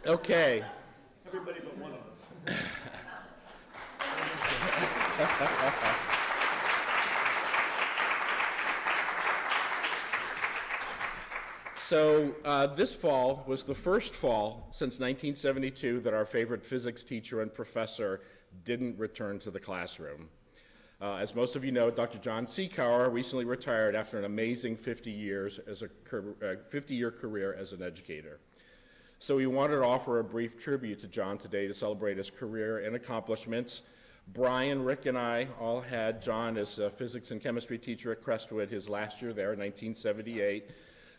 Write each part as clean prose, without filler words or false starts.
Okay. Everybody but one of us. So this fall was the first fall since 1972 that our favorite physics teacher and professor didn't return to the classroom. As most of you know, Dr. Jon Secaur recently retired after an amazing 50-year career as an educator. So we wanted to offer a brief tribute to Jon today to celebrate his career and accomplishments. Brian, Rick, and I all had Jon as a physics and chemistry teacher at Crestwood his last year there in 1978.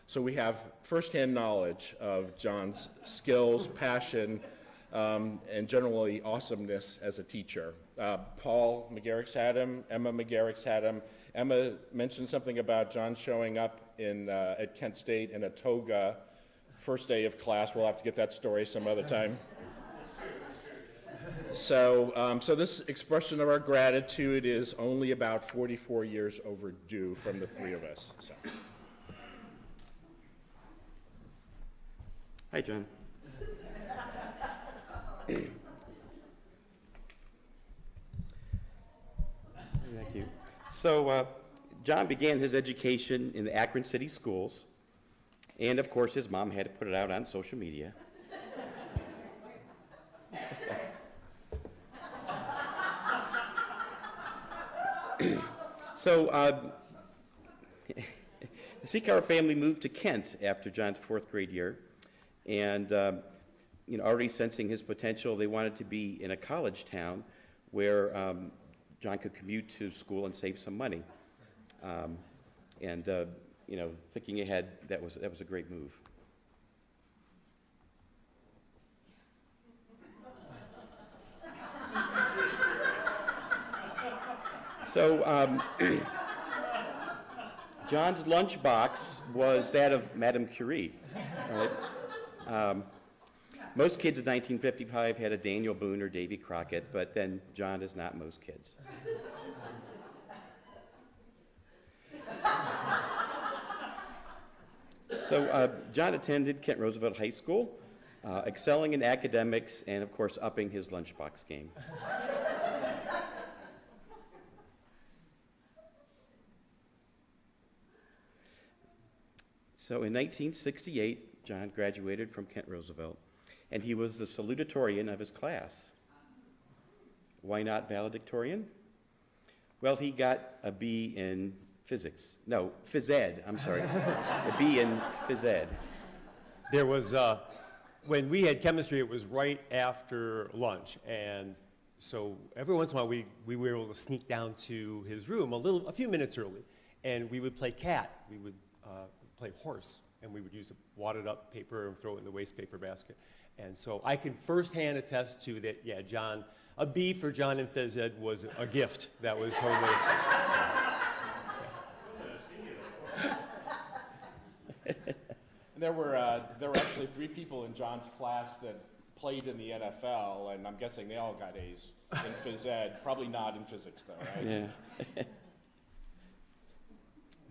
So we have firsthand knowledge of Jon's skills, passion, and generally awesomeness as a teacher. Paul McGarrick's had him, Emma McGarrick's had him. Emma mentioned something about Jon showing up at Kent State in a toga, first day of class. We'll have to get that story some other time. So this expression of our gratitude is only about 44 years overdue from the three of us. So. Hi, Jon. Thank you. So Jon began his education in the Akron City Schools, and of course his mom had to put it out on social media. So the Secaur family moved to Kent after Jon's fourth grade year. And already sensing his potential, they wanted to be in a college town where Jon could commute to school and save some money. Thinking ahead, that was a great move. So Jon's lunchbox was that of Madame Curie. Right? Most kids in 1955 had a Daniel Boone or Davy Crockett, but then Jon is not most kids. So Jon attended Kent Roosevelt High School, excelling in academics and, of course, upping his lunchbox game. So in 1968, Jon graduated from Kent Roosevelt, and he was the salutatorian of his class. Why not valedictorian? Well, he got a B in physics. No, phys ed, I'm sorry. A B in phys ed. There was, when we had chemistry, it was right after lunch, and so every once in a while we were able to sneak down to his room a few minutes early, and we would play cat. We would play horse, and we would use a wadded up paper and throw it in the waste paper basket. And so I can firsthand attest to that, yeah, Jon, a B for Jon in phys ed was a gift that was homemade. There were actually 3 people in Jon's class that played in the NFL, and I'm guessing they all got A's in phys ed, probably not in physics though, right? Yeah.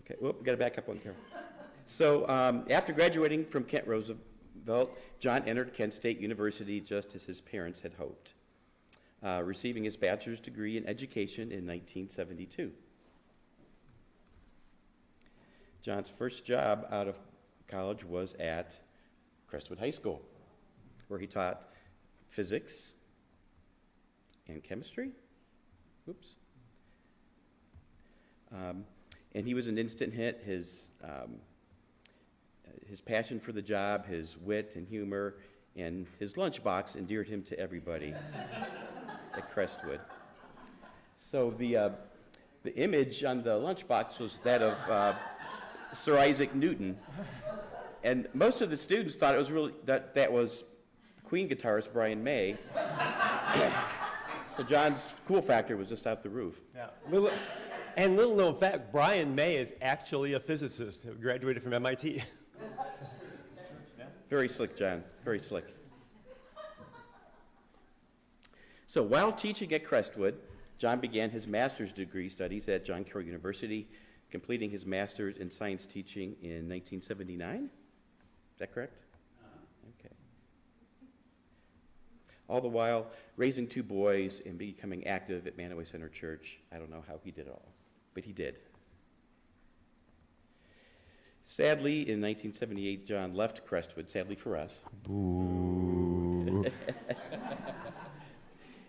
Okay, well, we got to back up one here. So after graduating from Kent Roosevelt, Jon entered Kent State University just as his parents had hoped, receiving his bachelor's degree in education in 1972. Jon's first job out of college was at Crestwood High School, where he taught physics and chemistry. Oops. And he was an instant hit. His passion for the job, his wit and humor, and his lunchbox endeared him to everybody at Crestwood. So the image on the lunchbox was that of Sir Isaac Newton, and most of the students thought it was really that was Queen guitarist Brian May. So Jon's cool factor was just out the roof. Yeah. Little known fact, Brian May is actually a physicist who graduated from MIT. Very slick, Jon. Very slick. So while teaching at Crestwood, Jon began his master's degree studies at John Carroll University, completing his master's in science teaching in 1979. Is that correct? Okay. all the while raising 2 boys and becoming active at Manaway Center Church. I don't know how he did it all, but he did. Sadly, in 1978, Jon left Crestwood, sadly for us. Boo.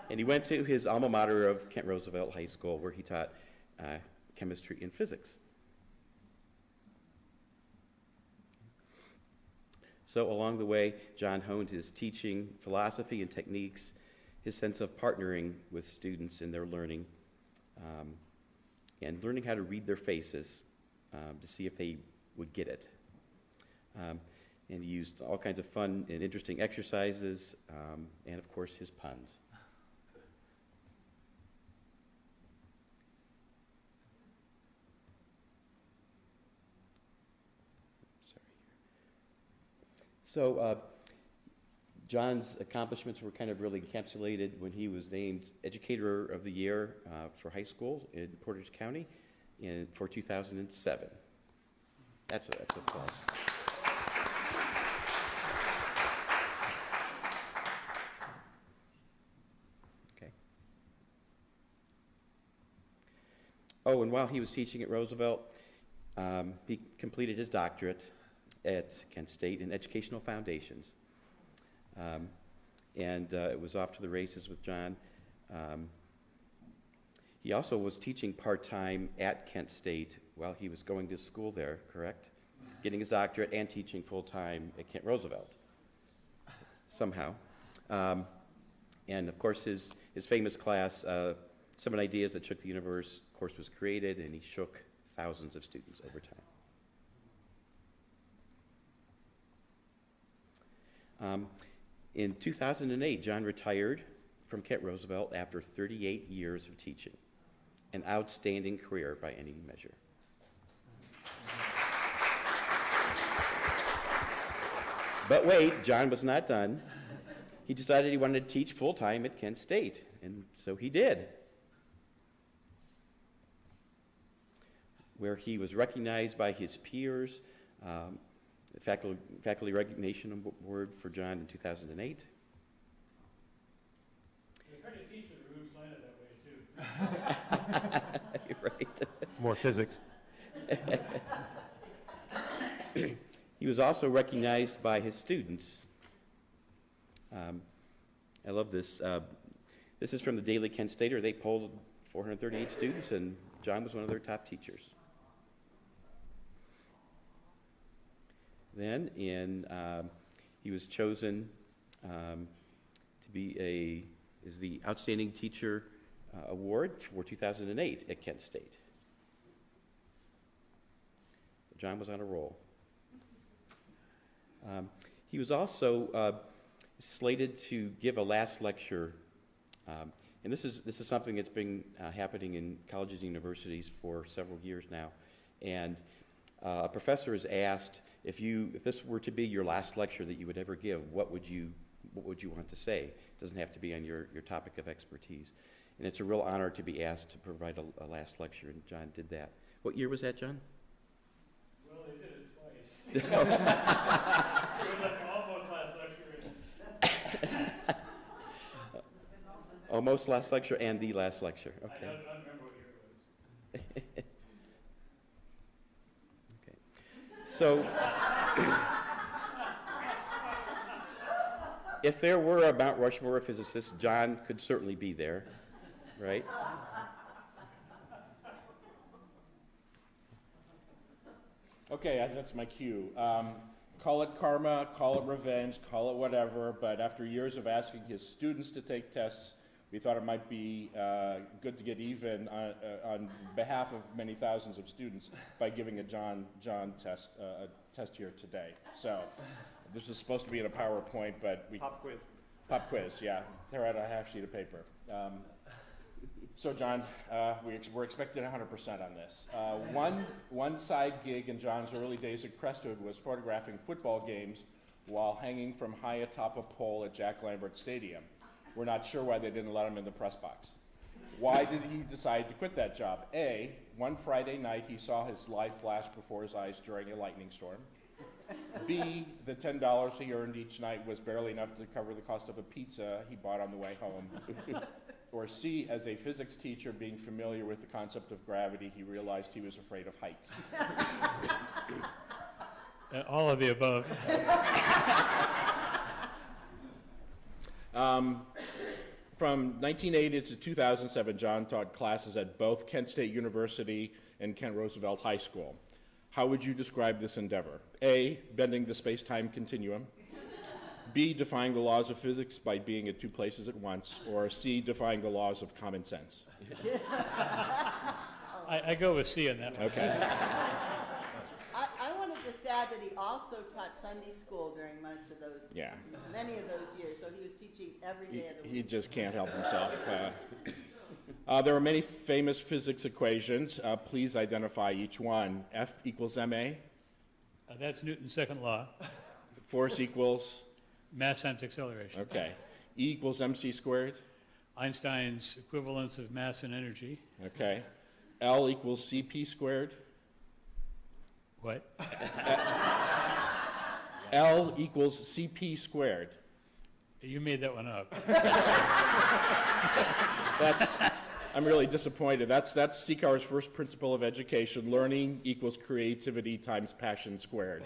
And he went to his alma mater of Kent Roosevelt High School, where he taught chemistry and physics. So along the way, Jon honed his teaching philosophy and techniques, his sense of partnering with students in their learning, and learning how to read their faces to see if they would get it. And he used all kinds of fun and interesting exercises, and of course, his puns. So Jon's accomplishments were kind of really encapsulated when he was named Educator of the Year for high school in Portage County for 2007. That's applause. Okay. Oh, and while he was teaching at Roosevelt, he completed his doctorate at Kent State in Educational Foundations. And it was off to the races with Jon. He also was teaching part-time at Kent State while he was going to school there, correct? Getting his doctorate and teaching full-time at Kent Roosevelt, somehow. And of course, his famous class, 7 Ideas That Shook the Universe, course was created, and he shook thousands of students over time. In 2008, Jon retired from Kent Roosevelt after 38 years of teaching, an outstanding career by any measure. But wait, Jon was not done. He decided he wanted to teach full-time at Kent State, and so he did, where he was recognized by his peers. Faculty Recognition Award for Jon in 2008. It's hard to teach with a roof slanted that way, too. You're right. More physics. He was also recognized by his students. I love this. This is from the Daily Kent Stater. They polled 438 students, and Jon was one of their top teachers. Then, he was chosen to be the Outstanding Teacher Award for 2008 at Kent State. Jon was on a roll. He was also slated to give a last lecture, and this is something that's been happening in colleges and universities for several years now, and a professor is asked, if this were to be your last lecture that you would ever give, what would you want to say? It doesn't have to be on your topic of expertise. And it's a real honor to be asked to provide a last lecture, and Jon did that. What year was that, Jon? Well, they did it twice. It was like almost last lecture. Almost last lecture and the last lecture. Okay. I don't remember what year it was. So, if there were a Mount Rushmore of physicists, Jon could certainly be there, right? Okay, that's my cue. Call it karma, call it revenge, call it whatever, but after years of asking his students to take tests, we thought it might be good to get even on behalf of many thousands of students by giving a Jon test here today. So this is supposed to be in a PowerPoint, but we Pop quiz. Pop quiz, yeah. Tear out a half sheet of paper. So Jon, we're expecting 100% on this. One side gig in Jon's early days at Crestwood was photographing football games while hanging from high atop a pole at Jack Lambert Stadium. We're not sure why they didn't let him in the press box. Why did he decide to quit that job? A, one Friday night he saw his life flash before his eyes during a lightning storm. B, the $10 he earned each night was barely enough to cover the cost of a pizza he bought on the way home. Or C, as a physics teacher being familiar with the concept of gravity, he realized he was afraid of heights. All of the above. From 1980 to 2007, Jon taught classes at both Kent State University and Kent Roosevelt High School. How would you describe this endeavor? A, bending the space-time continuum. B, defying the laws of physics by being at two places at once. Or C, defying the laws of common sense. I go with C on that one. Okay. I want to just add that he also taught Sunday school during much of those, Yeah. many of those years, so he was teaching every day of the week. He just can't help himself. There are many famous physics equations. Please identify each one. F equals ma. That's Newton's second law, Force equals, mass times acceleration. okay. E equals mc squared. Einstein's equivalence of mass and energy. Okay. L equals cp squared. What? L equals cp squared. You made that one up. I'm really disappointed. That's Secaur's first principle of education. Learning equals creativity times passion squared.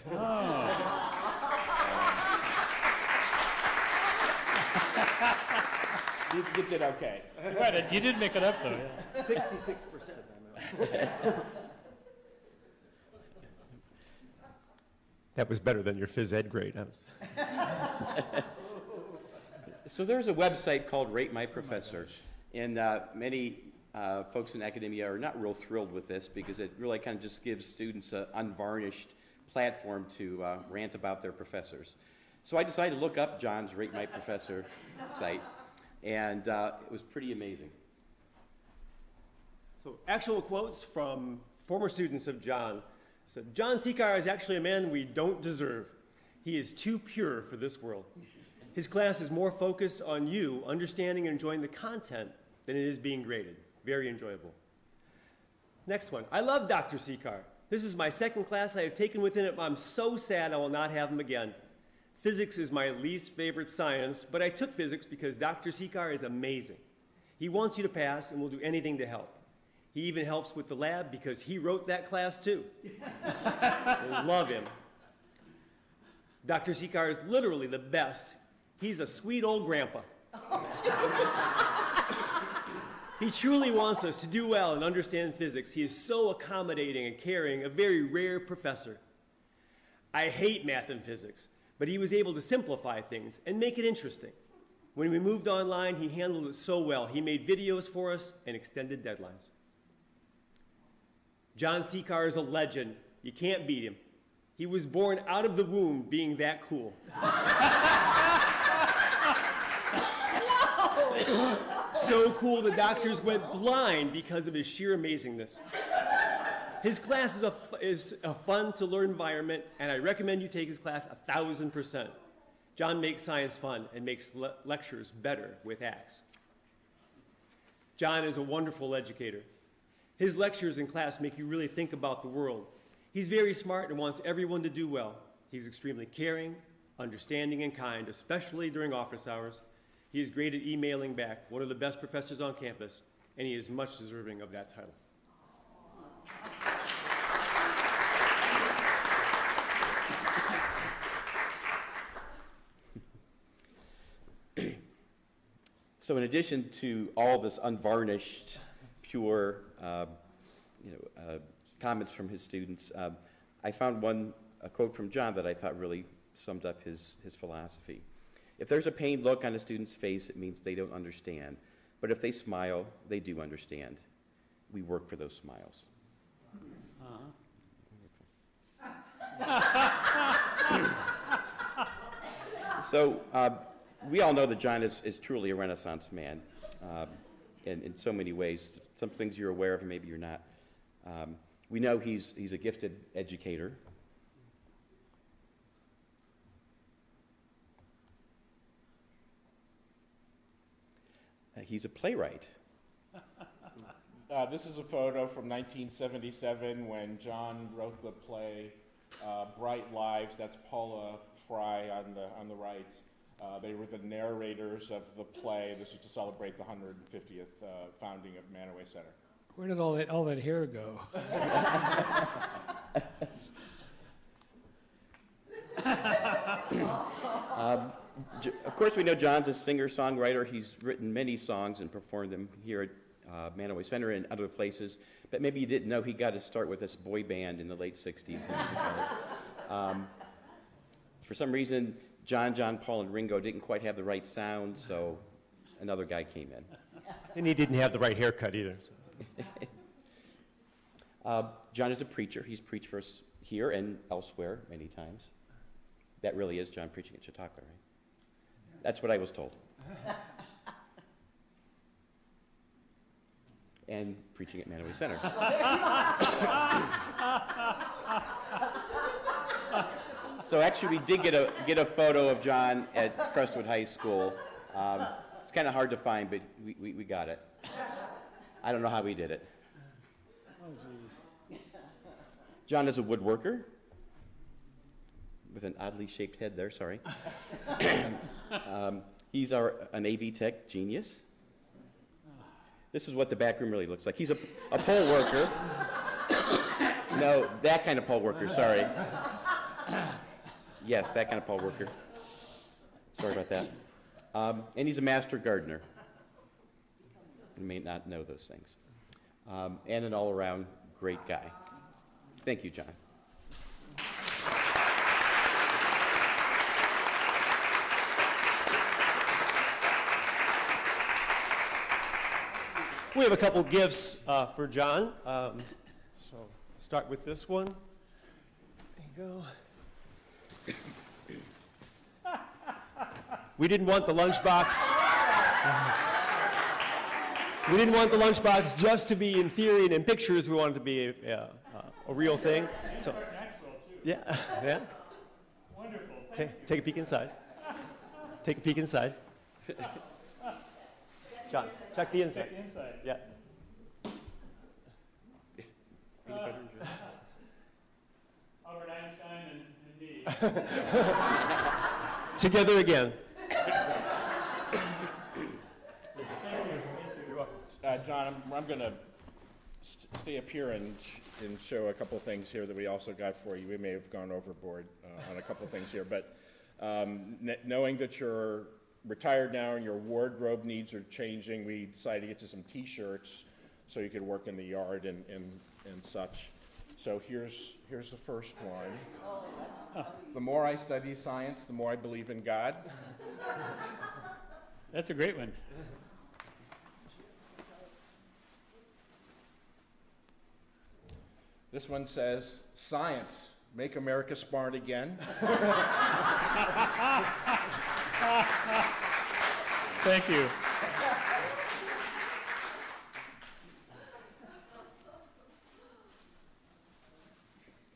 You did okay. Right, you did make it up, though. Yeah. 66%. That was better than your phys ed grade. So there's a website called Rate My Professor, and many folks in academia are not real thrilled with this because it really kind of just gives students an unvarnished platform to rant about their professors. So I decided to look up Jon's Rate My Professor site, and it was pretty amazing. So actual quotes from former students of Jon. So Jon Secaur is actually a man we don't deserve. He is too pure for this world. His class is more focused on you understanding and enjoying the content than it is being graded. Very enjoyable. Next one. I love Dr. Secaur. This is my second class I have taken with him. I'm so sad I will not have him again. Physics is my least favorite science, but I took physics because Dr. Secaur is amazing. He wants you to pass and will do anything to help. He even helps with the lab because he wrote that class too. I love him. Dr. Secaur is literally the best. He's a sweet old grandpa. He truly wants us to do well and understand physics. He is so accommodating and caring, a very rare professor. I hate math and physics, but he was able to simplify things and make it interesting. When we moved online, he handled it so well. He made videos for us and extended deadlines. Jon Secaur is a legend. You can't beat him. He was born out of the womb being that cool. So cool the doctors went blind because of his sheer amazingness. His class is a fun to learn environment, and I recommend you take his class 1,000%. Jon makes science fun and makes lectures better with acts. Jon is a wonderful educator. His lectures in class make you really think about the world. He's very smart and wants everyone to do well. He's extremely caring, understanding, and kind, especially during office hours. He is great at emailing back, one of the best professors on campus, and he is much deserving of that title. So in addition to all this unvarnished, pure comments from his students, I found a quote from Jon that I thought really summed up his philosophy. If there's a pained look on a student's face, it means they don't understand. But if they smile, they do understand. We work for those smiles. So we all know that Jon is truly a Renaissance man in so many ways. Some things you're aware of and maybe you're not. We know he's a gifted educator. He's a playwright. This is a photo from 1977 when Jon wrote the play Bright Lives, that's Paula Fry on the right. They were the narrators of the play. This was to celebrate the 150th founding of Manaway Center. Where did all that hair go? Of course, we know John's a singer-songwriter. He's written many songs and performed them here at Manaway Center and other places. But maybe you didn't know he got to start with this boy band in the late 60s. For some reason, John, Paul, and Ringo didn't quite have the right sound, so another guy came in. And he didn't have the right haircut either. So. John is a preacher. He's preached for us here and elsewhere many times. That really is John preaching at Chautauqua, right? That's what I was told. And preaching at Manaway Center. So actually, we did get a photo of John at Crestwood High School. It's kind of hard to find, but we got it. I don't know how we did it. Oh, jeez. John is a woodworker with an oddly shaped head there, sorry. He's an AV tech genius. This is what the back room really looks like. He's a pole worker. No, that kind of pole worker, sorry. Yes, that kind of pole worker. Sorry about that. And he's a master gardener. You may not know those things. And an all-around great guy. Thank you, John. We have a couple gifts for John. So start with this one. There you go. We didn't want the lunchbox. We didn't want the lunchbox just to be in theory and in pictures. We wanted it to be a real thing. So, yeah, yeah. Wonderful. Take a peek inside. Take a peek inside. John, check the inside. Check the inside. Yeah. Albert Einstein and me. Together again. John, I'm going to stay up here and show a couple things here that we also got for you. We may have gone overboard on a couple things here, but knowing that you're retired now and your wardrobe needs are changing, we decided to get you some T-shirts so you could work in the yard and such. So here's the first one. The more I study science, the more I believe in God. That's a great one. This one says, "Science, make America smart again." Thank you.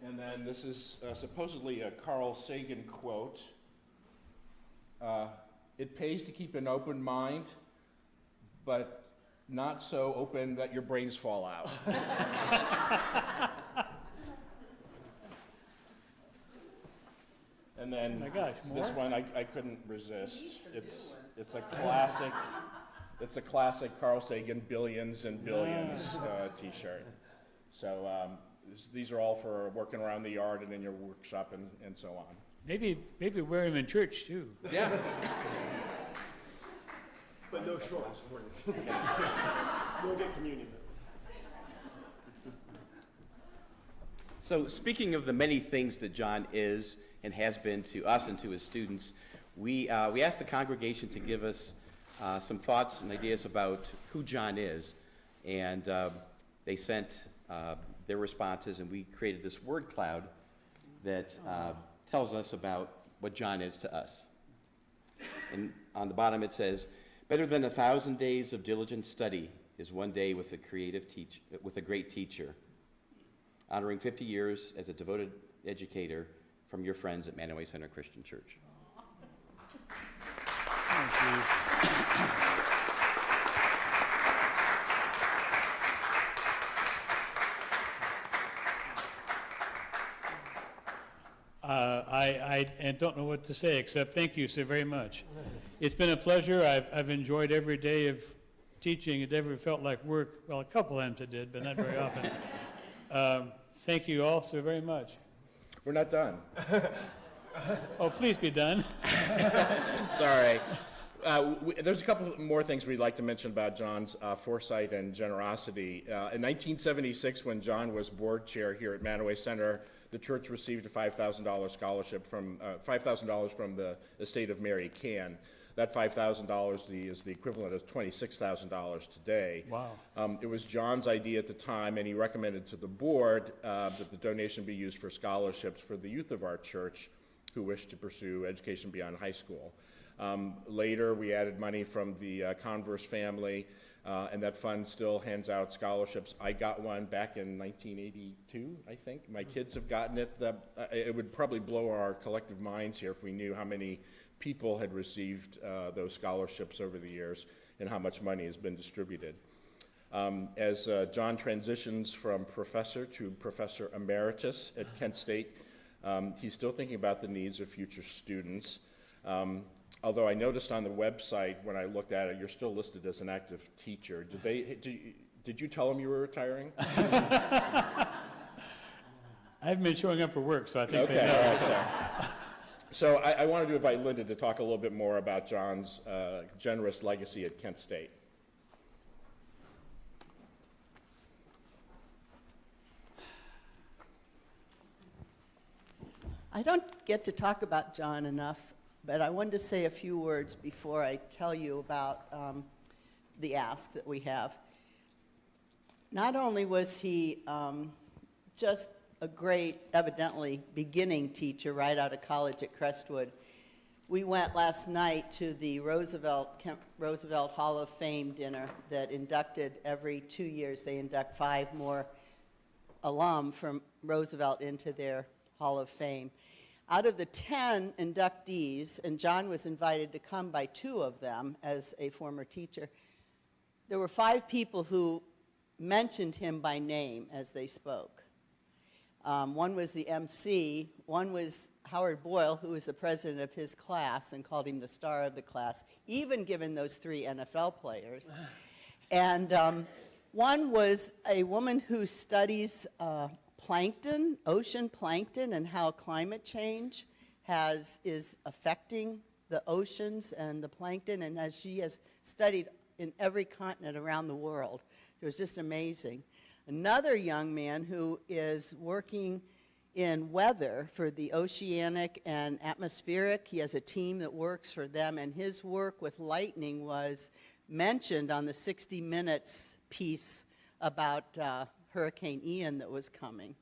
And then this is supposedly a Carl Sagan quote. "It pays to keep an open mind, but not so open that your brains fall out." And then Oh my gosh, this more? one I couldn't resist. It's a classic. It's a classic Carl Sagan Billions and Billions T-shirt. So these are all for working around the yard and in your workshop and so on. Maybe wear him in church too. Yeah. But no shorts, please. You'll get communion. So speaking of the many things that John is and has been to us and to his students, we asked the congregation to give us some thoughts and ideas about who John is. And they sent their responses, and we created this word cloud that tells us about what John is to us. And on the bottom it says, "Better than 1,000 days of diligent study is one day with a great teacher, honoring 50 years as a devoted educator from your friends at Manaway Center Christian Church." I don't know what to say except thank you so very much. It's been a pleasure. I've enjoyed every day of teaching. It never felt like work. Well, a couple times it did, but not very often. Thank you all so very much. We're not done. Oh, please be done. Sorry. There's a couple more things we'd like to mention about John's foresight and generosity. In 1976, when John was board chair here at Manaway Center, the church received a $5,000 scholarship from $5,000 from the estate of Mary Cann. That $5,000 is the equivalent of $26,000 today. Wow. It was John's idea at the time, and he recommended to the board that the donation be used for scholarships for the youth of our church who wish to pursue education beyond high school. Later, we added money from the Converse family, and that fund still hands out scholarships. I got one back in 1982, I think. My kids have gotten it. It would probably blow our collective minds here if we knew how many people had received those scholarships over the years and how much money has been distributed. As John transitions from professor to professor emeritus at Kent State, he's still thinking about the needs of future students. Although I noticed on the website when I looked at it, you're still listed as an active teacher. Did you tell them you were retiring? I haven't been showing up for work, so I think they know. All right, so I wanted to invite Linda to talk a little bit more about John's generous legacy at Kent State. I don't get to talk about John enough, but I wanted to say a few words before I tell you about the ask that we have. Not only was he just a great, evidently, beginning teacher right out of college at Crestwood. We went last night to the Roosevelt Hall of Fame dinner that inducted every 2 years. They induct 5 more alum from Roosevelt into their Hall of Fame. Out of the 10 inductees, and John was invited to come by 2 of them as a former teacher, there were 5 people who mentioned him by name as they spoke. One was the MC, one was Howard Boyle, who was the president of his class and called him the star of the class, even given those 3 NFL players. And one was a woman who studies plankton, ocean plankton, and how climate change is affecting the oceans and the plankton, and as she has studied in every continent around the world. It was just amazing. Another young man who is working in weather for the oceanic and atmospheric. He has a team that works for them, and his work with lightning was mentioned on the 60 Minutes piece about Hurricane Ian that was coming.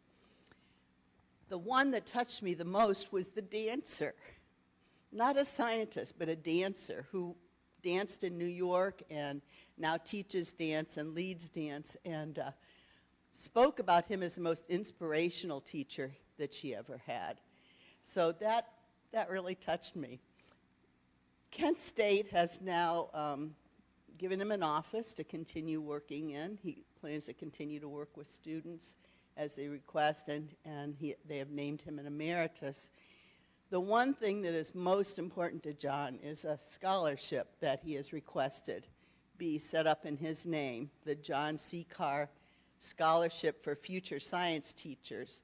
The one that touched me the most was the dancer. Not a scientist, but a dancer who danced in New York and now teaches dance and leads dance, and spoke about him as the most inspirational teacher that she ever had. So that really touched me. Kent State has now given him an office to continue working in. He plans to continue to work with students as they request, and they have named him an emeritus. The one thing that is most important to John is a scholarship that he has requested be set up in his name, the Jon Secaur Scholarship for Future Science Teachers.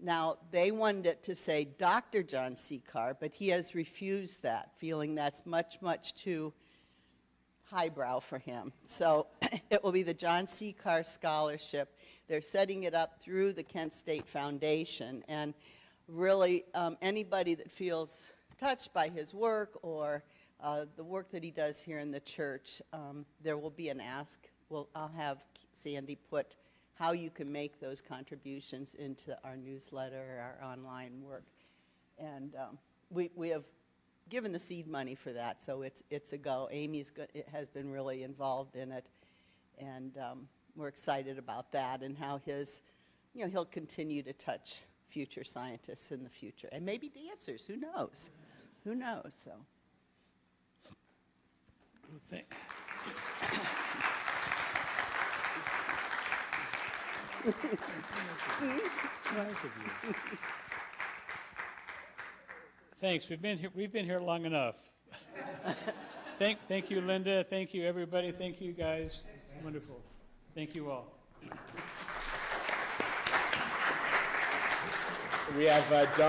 Now, they wanted it to say Dr. Jon Secaur, but he has refused that, feeling that's much, much too highbrow for him. So it will be the Jon Secaur Scholarship. They're setting it up through the Kent State Foundation, and really anybody that feels touched by his work or the work that he does here in the church, there will be an ask. I'll have Sandy put how you can make those contributions into our newsletter or our online work. And we have given the seed money for that, so it's a go. Amy has been really involved in it, and we're excited about that and how he'll continue to touch future scientists in the future, and maybe dancers, who knows? Who knows, so. Thank Thanks. We've been here long enough. Thank you, Linda. Thank you, everybody. Thank you, guys. It's wonderful. Thank you all. We have Don.